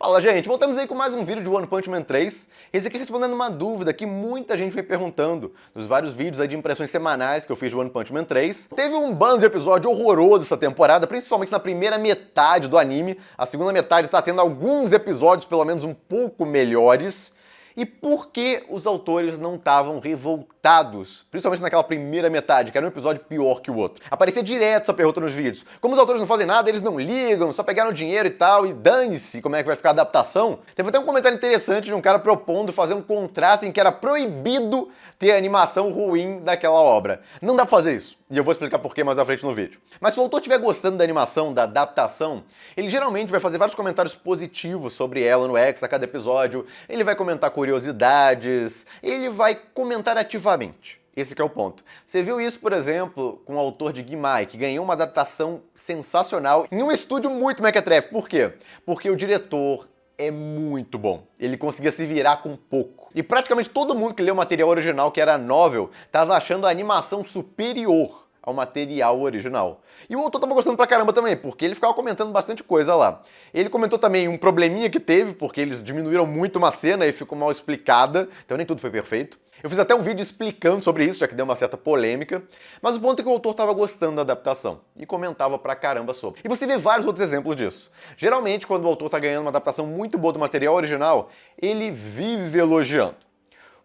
Fala, gente, voltamos aí com mais um vídeo de One Punch Man 3. Esse aqui respondendo uma dúvida que muita gente vem perguntando nos vários vídeos aí de impressões semanais que eu fiz de One Punch Man 3. Teve um bando de episódio horroroso essa temporada, principalmente na primeira metade do anime. A segunda metade está tendo alguns episódios, pelo menos um pouco melhores. E por que os autores não estavam revoltados? Principalmente naquela primeira metade, que era um episódio pior que o outro. Aparecia direto essa pergunta nos vídeos. Como os autores não fazem nada, eles não ligam, só pegaram dinheiro e tal, e dane-se como é que vai ficar a adaptação. Teve até um comentário interessante de um cara propondo fazer um contrato em que era proibido ter animação ruim daquela obra. Não dá pra fazer isso, e eu vou explicar por que mais à frente no vídeo. Mas se o autor estiver gostando da animação, da adaptação, ele geralmente vai fazer vários comentários positivos sobre ela no X a cada episódio, ele vai comentar curiosidades, ele vai comentar ativamente. Esse que é o ponto. Você viu isso, por exemplo, com o autor de Gimai, que ganhou uma adaptação sensacional em um estúdio muito mequetrefe. Por quê? Porque o diretor é muito bom. Ele conseguia se virar com pouco. E praticamente todo mundo que leu o material original, que era novel, estava achando a animação superior ao material original. E o autor tava gostando pra caramba também, porque ele ficava comentando bastante coisa lá. Ele comentou também um probleminha que teve, porque eles diminuíram muito uma cena e ficou mal explicada, então nem tudo foi perfeito. Eu fiz até um vídeo explicando sobre isso, já que deu uma certa polêmica, mas o ponto é que o autor estava gostando da adaptação e comentava pra caramba sobre. E você vê vários outros exemplos disso. Geralmente, quando o autor está ganhando uma adaptação muito boa do material original, ele vive elogiando.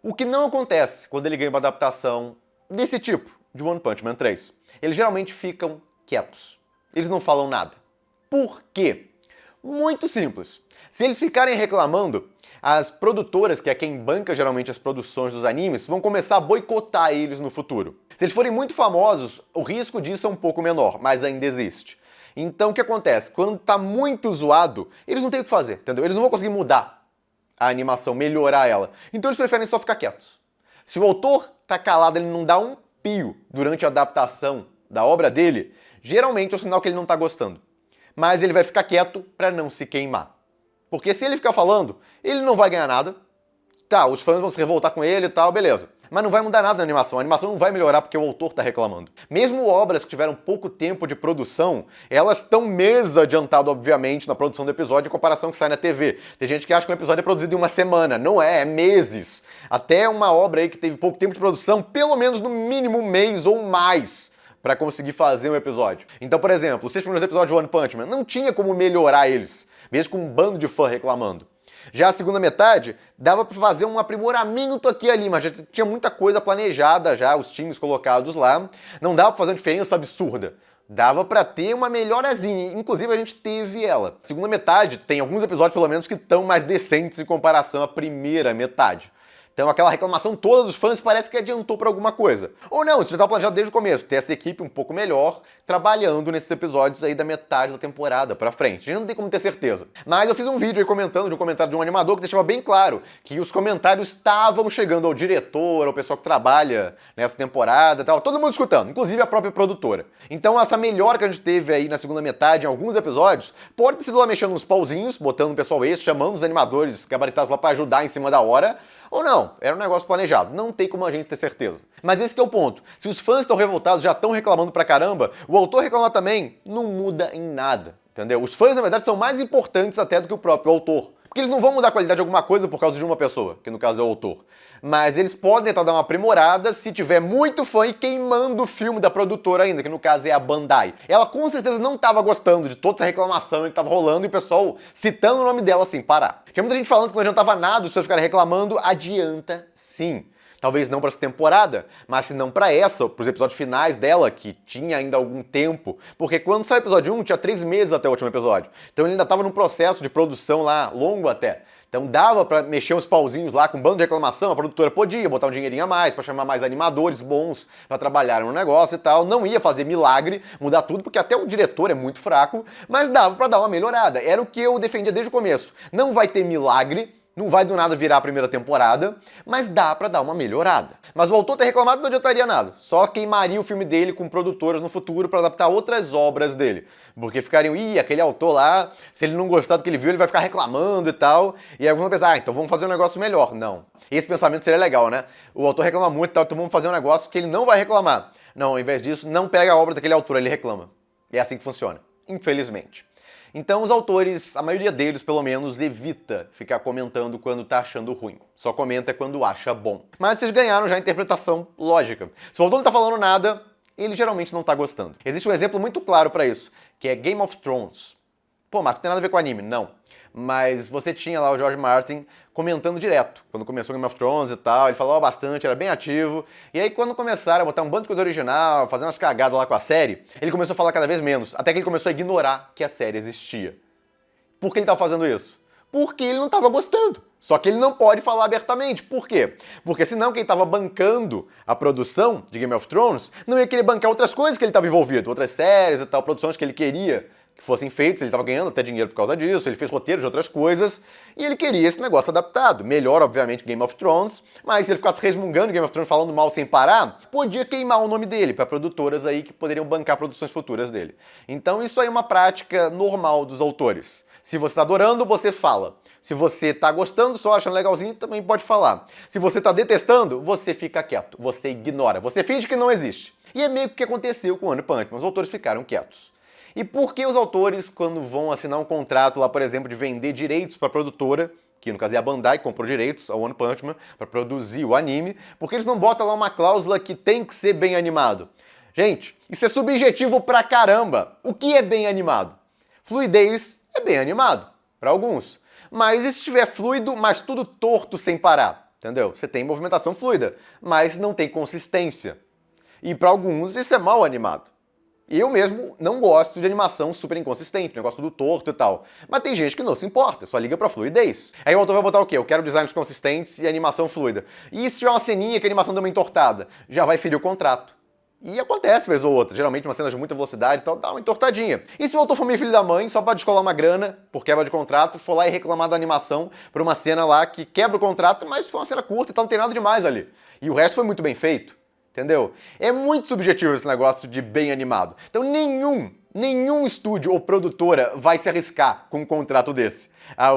O que não acontece quando ele ganha uma adaptação desse tipo, de One Punch Man 3. Eles geralmente ficam quietos. Eles não falam nada. Por quê? Muito simples. Se eles ficarem reclamando, as produtoras, que é quem banca geralmente as produções dos animes, vão começar a boicotar eles no futuro. Se eles forem muito famosos, o risco disso é um pouco menor, mas ainda existe. Então o que acontece? Quando tá muito zoado, eles não têm o que fazer, entendeu? Eles não vão conseguir mudar a animação, melhorar ela. Então eles preferem só ficar quietos. Se o autor tá calado, ele não dá um pio durante a adaptação da obra dele, geralmente é um sinal que ele não tá gostando. Mas ele vai ficar quieto para não se queimar. Porque se ele ficar falando, ele não vai ganhar nada. Tá, os fãs vão se revoltar com ele e tal, beleza. Mas não vai mudar nada na animação. A animação não vai melhorar porque o autor tá reclamando. Mesmo obras que tiveram pouco tempo de produção, elas estão meses adiantado, obviamente, na produção do episódio em comparação com o que sai na TV. Tem gente que acha que um episódio é produzido em uma semana. Não é, é meses. Até uma obra aí que teve pouco tempo de produção, pelo menos no mínimo um mês ou mais para conseguir fazer um episódio. Então, por exemplo, os 6 primeiros episódios de One Punch Man, não tinha como melhorar eles, mesmo com um bando de fã reclamando. Já a segunda metade, dava para fazer um aprimoramento aqui e ali, mas já tinha muita coisa planejada já, os times colocados lá. Não dava para fazer uma diferença absurda. Dava para ter uma melhorazinha, inclusive a gente teve ela. Segunda metade, tem alguns episódios pelo menos que estão mais decentes em comparação à primeira metade. Então aquela reclamação toda dos fãs parece que adiantou para alguma coisa. Ou não, isso já estava planejado desde o começo, ter essa equipe um pouco melhor trabalhando nesses episódios aí da metade da temporada pra frente. A gente não tem como ter certeza. Mas eu fiz um vídeo aí comentando de um comentário de um animador que deixava bem claro que os comentários estavam chegando ao diretor, ao pessoal que trabalha nessa temporada e tal, todo mundo escutando, inclusive a própria produtora. Então essa melhora que a gente teve aí na segunda metade, em alguns episódios, pode ter sido lá mexendo nos pauzinhos, botando o pessoal extra, chamando os animadores gabaritados lá pra ajudar em cima da hora, ou não, era um negócio planejado, não tem como a gente ter certeza. Mas esse que é o ponto, se os fãs estão revoltados, já estão reclamando pra caramba, o autor reclamar também não muda em nada, entendeu? Os fãs, na verdade, são mais importantes até do que o próprio autor. Porque eles não vão mudar a qualidade de alguma coisa por causa de uma pessoa, que no caso é o autor. Mas eles podem tentar dar uma aprimorada se tiver muito fã e queimando o filme da produtora ainda, que no caso é a Bandai. Ela com certeza não estava gostando de toda essa reclamação que estava rolando e o pessoal citando o nome dela sem parar. Tinha muita gente falando que não adiantava nada, os seus ficarem reclamando, adianta sim. Talvez não para essa temporada, mas se não para essa, para os episódios finais dela, que tinha ainda algum tempo. Porque quando saiu o episódio 1, tinha 3 meses até o último episódio. Então ele ainda estava num processo de produção lá, longo até. Então dava para mexer uns pauzinhos lá com um bando de reclamação, a produtora podia botar um dinheirinho a mais para chamar mais animadores bons para trabalhar no negócio e tal. Não ia fazer milagre, mudar tudo, porque até o diretor é muito fraco, mas dava para dar uma melhorada. Era o que eu defendia desde o começo. Não vai ter milagre, não vai do nada virar a primeira temporada, mas dá pra dar uma melhorada. Mas o autor ter reclamado não adiantaria nada. Só queimaria o filme dele com produtoras no futuro pra adaptar outras obras dele. Porque ficariam, aquele autor lá, se ele não gostar do que ele viu, ele vai ficar reclamando e tal. E aí alguns vão pensar, então vamos fazer um negócio melhor. Não. Esse pensamento seria legal, né? O autor reclama muito e tal, então vamos fazer um negócio que ele não vai reclamar. Não, ao invés disso, não pega a obra daquele autor, ele reclama. É assim que funciona, infelizmente. Então os autores, a maioria deles pelo menos, evita ficar comentando quando tá achando ruim. Só comenta quando acha bom. Mas vocês ganharam já a interpretação lógica. Se o autor não tá falando nada, ele geralmente não tá gostando. Existe um exemplo muito claro pra isso, que é Game of Thrones. Pô, Marco, não tem nada a ver com anime. Não. Mas você tinha lá o George Martin comentando direto. Quando começou Game of Thrones e tal, ele falava bastante, era bem ativo. E aí quando começaram a botar um bando de coisa original, fazer umas cagadas lá com a série, ele começou a falar cada vez menos, até que ele começou a ignorar que a série existia. Por que ele estava fazendo isso? Porque ele não estava gostando. Só que ele não pode falar abertamente. Por quê? Porque senão quem estava bancando a produção de Game of Thrones não ia querer bancar outras coisas que ele estava envolvido, outras séries e tal, produções que ele queria que fossem feitos, ele estava ganhando até dinheiro por causa disso, ele fez roteiros de outras coisas, e ele queria esse negócio adaptado. Melhor, obviamente, Game of Thrones, mas se ele ficasse resmungando Game of Thrones, falando mal sem parar, podia queimar o nome dele para produtoras aí que poderiam bancar produções futuras dele. Então isso aí é uma prática normal dos autores. Se você está adorando, você fala. Se você está gostando, só achando legalzinho, também pode falar. Se você está detestando, você fica quieto, você ignora, você finge que não existe. E é meio que o que aconteceu com One Punch Man, os autores ficaram quietos. E por que os autores, quando vão assinar um contrato lá, por exemplo, de vender direitos para a produtora, que no caso é a Bandai que comprou direitos ao One Punch Man para produzir o anime, por que eles não botam lá uma cláusula que tem que ser bem animado? Gente, isso é subjetivo pra caramba. O que é bem animado? Fluidez é bem animado, para alguns. Mas e se estiver fluido, mas tudo torto sem parar? Entendeu? Você tem movimentação fluida, mas não tem consistência. E para alguns isso é mal animado. Eu mesmo não gosto de animação super inconsistente, negócio do torto e tal. Mas tem gente que não se importa, só liga pra fluidez. Aí o autor vai botar o quê? Eu quero designs consistentes e animação fluida. E se tiver uma ceninha que a animação deu uma entortada? Já vai ferir o contrato. E acontece vez ou outra, geralmente uma cena de muita velocidade e tal, dá uma entortadinha. E se o autor for meio filho da mãe, só pra descolar uma grana, por quebra de contrato, for lá e reclamar da animação por uma cena lá que quebra o contrato, mas foi uma cena curta e tal, não tem nada demais ali. E o resto foi muito bem feito. Entendeu? É muito subjetivo esse negócio de bem animado. Então nenhum estúdio ou produtora vai se arriscar com um contrato desse,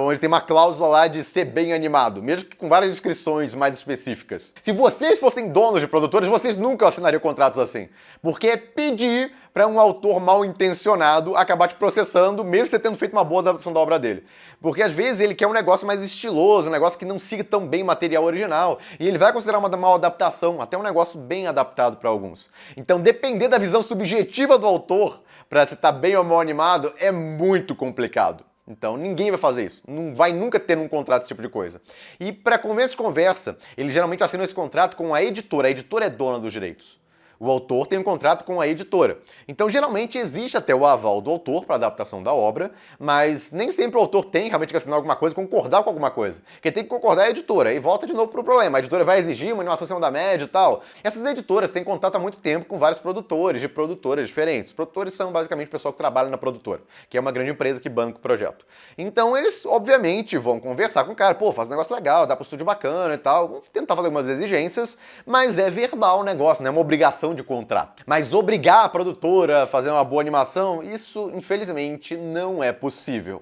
onde tem uma cláusula lá de ser bem animado, mesmo que com várias descrições mais específicas. Se vocês fossem donos de produtores, vocês nunca assinariam contratos assim, porque é pedir para um autor mal intencionado acabar te processando, mesmo você tendo feito uma boa adaptação da obra dele. Porque às vezes ele quer um negócio mais estiloso, um negócio que não siga tão bem o material original, e ele vai considerar uma mal adaptação, até um negócio bem adaptado para alguns. Então depender da visão subjetiva do autor para se tá bem ou mal animado é muito complicado. Então ninguém vai fazer isso, não vai nunca ter um contrato esse tipo de coisa. E para começo de conversa, eles geralmente assinam esse contrato com a editora é dona dos direitos. O autor tem um contrato com a editora. Então, geralmente, existe até o aval do autor para a adaptação da obra, mas nem sempre o autor tem realmente que assinar alguma coisa, concordar com alguma coisa. Quem tem que concordar é a editora. Aí volta de novo pro problema. A editora vai exigir uma animação acima da média e tal. Essas editoras têm contato há muito tempo com vários produtores, de produtoras diferentes. Os produtores são basicamente o pessoal que trabalha na produtora, que é uma grande empresa que banca o projeto. Então, eles, obviamente, vão conversar com o cara. Pô, faz um negócio legal, dá pro estúdio bacana e tal. Vão tentar fazer algumas exigências, mas é verbal o negócio, não é uma obrigação de contrato. Mas obrigar a produtora a fazer uma boa animação, isso infelizmente não é possível.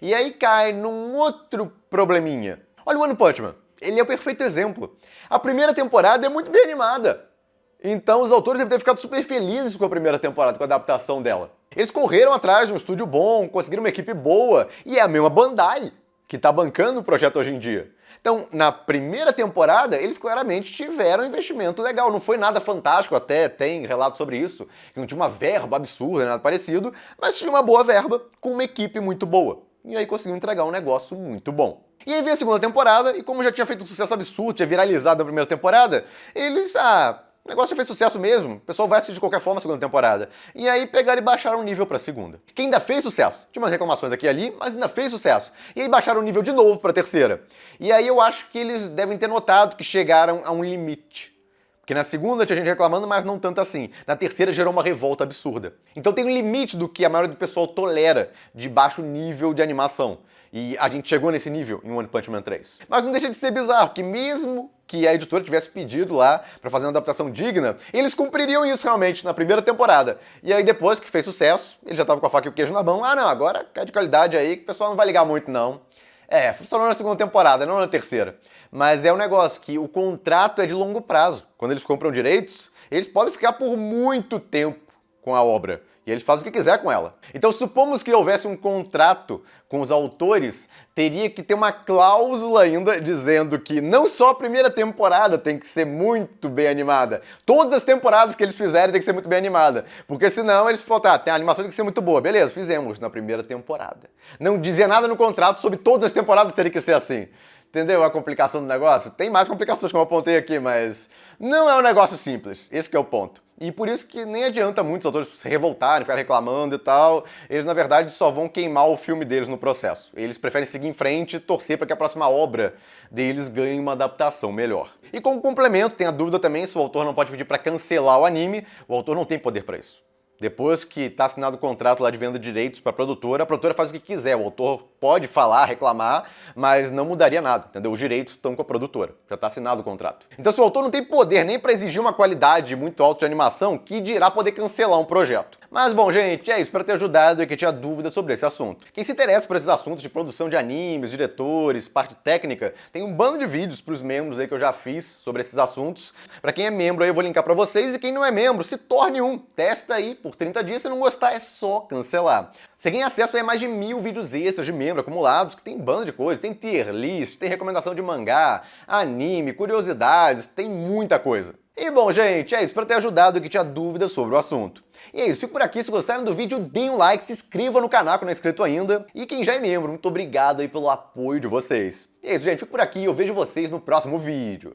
E aí cai num outro probleminha. Olha o One Punch Man, ele é o perfeito exemplo. A primeira temporada é muito bem animada. Então os autores devem ter ficado super felizes com a primeira temporada, com a adaptação dela. Eles correram atrás de um estúdio bom, conseguiram uma equipe boa, e é a mesma Bandai que tá bancando o projeto hoje em dia. Então, na primeira temporada, eles claramente tiveram um investimento legal. Não foi nada fantástico, até tem relato sobre isso, que não tinha uma verba absurda, nada parecido, mas tinha uma boa verba, com uma equipe muito boa. E aí conseguiu entregar um negócio muito bom. E aí veio a segunda temporada, e como já tinha feito um sucesso absurdo, tinha viralizado na primeira temporada, eles, o negócio já fez sucesso mesmo, o pessoal vai assistir de qualquer forma a segunda temporada. E aí pegaram e baixaram o nível pra segunda. Que ainda fez sucesso. Tinha umas reclamações aqui e ali, mas ainda fez sucesso. E aí baixaram o nível de novo pra terceira. E aí eu acho que eles devem ter notado que chegaram a um limite. Porque na segunda tinha gente reclamando, mas não tanto assim. Na terceira gerou uma revolta absurda. Então tem um limite do que a maioria do pessoal tolera de baixo nível de animação. E a gente chegou nesse nível em One Punch Man 3. Mas não deixa de ser bizarro, que mesmo que a editora tivesse pedido lá pra fazer uma adaptação digna, eles cumpririam isso realmente na primeira temporada. E aí depois que fez sucesso, ele já tava com a faca e o queijo na mão. Não, agora cai de qualidade aí que o pessoal não vai ligar muito não. Funcionou na segunda temporada, não na terceira. Mas é um negócio que o contrato é de longo prazo. Quando eles compram direitos, eles podem ficar por muito tempo com a obra. E eles fazem o que quiser com ela. Então, supomos que houvesse um contrato com os autores, teria que ter uma cláusula ainda dizendo que não só a primeira temporada tem que ser muito bem animada, todas as temporadas que eles fizerem tem que ser muito bem animada. Porque senão eles falam, tá, a animação tem que ser muito boa. Beleza, fizemos na primeira temporada. Não dizia nada no contrato sobre todas as temporadas terem que ser assim. Entendeu a complicação do negócio? Tem mais complicações como eu apontei aqui, mas não é um negócio simples. Esse que é o ponto. E por isso que nem adianta muito os autores se revoltarem, ficar reclamando e tal. Eles, na verdade, só vão queimar o filme deles no processo. Eles preferem seguir em frente e torcer para que a próxima obra deles ganhe uma adaptação melhor. E como complemento, tem a dúvida também se o autor não pode pedir para cancelar o anime. O autor não tem poder para isso. Depois que está assinado o contrato lá de venda de direitos para a produtora faz o que quiser. O autor pode falar, reclamar, mas não mudaria nada, entendeu? Os direitos estão com a produtora, já está assinado o contrato. Então, se o autor não tem poder nem para exigir uma qualidade muito alta de animação, que dirá poder cancelar um projeto. Mas, bom, gente, é isso. Espero ter ajudado e que tinha dúvidas sobre esse assunto. Quem se interessa por esses assuntos de produção de animes, diretores, parte técnica, tem um bando de vídeos para os membros aí que eu já fiz sobre esses assuntos. Para quem é membro aí, eu vou linkar para vocês. E quem não é membro, se torne um. Testa aí por 30 dias. Se não gostar, é só cancelar. Você ganha acesso a mais de 1000 vídeos extras de membro acumulados, que tem bando de coisa. Tem tier list, tem recomendação de mangá, anime, curiosidades, tem muita coisa. E bom, gente, é isso. Espero ter ajudado e que tinha dúvidas sobre o assunto. E é isso, fico por aqui. Se gostaram do vídeo, deem um like, se inscreva no canal que não é inscrito ainda. E quem já é membro, muito obrigado aí pelo apoio de vocês. E é isso, gente, fico por aqui e eu vejo vocês no próximo vídeo.